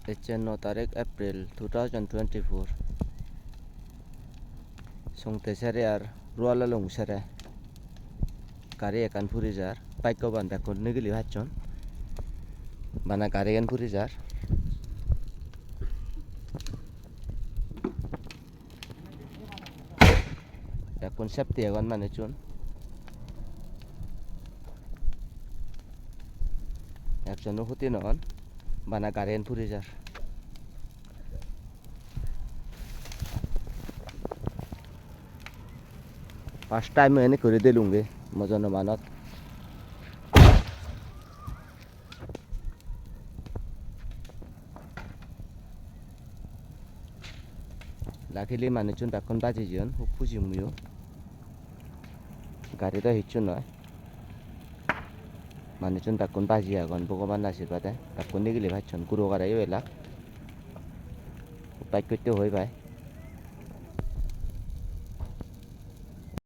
Ece 9 tarik April 2024 songte sere ar ruala long sere gari ekan puri jar bike ban bekon nigili hachon bana gari en puri jar bekon safety egon mane chun একজন হুতি নন বানা গাড়ি en puri jar first time ini kuri delunge mojono manot luckily manuchun bekon baji jion hupuji muyo gari to hichu noy manuchun bekon baji agon bogoban asirwade bekon nigili bachon guro gara yo elak bike kotte hoi bai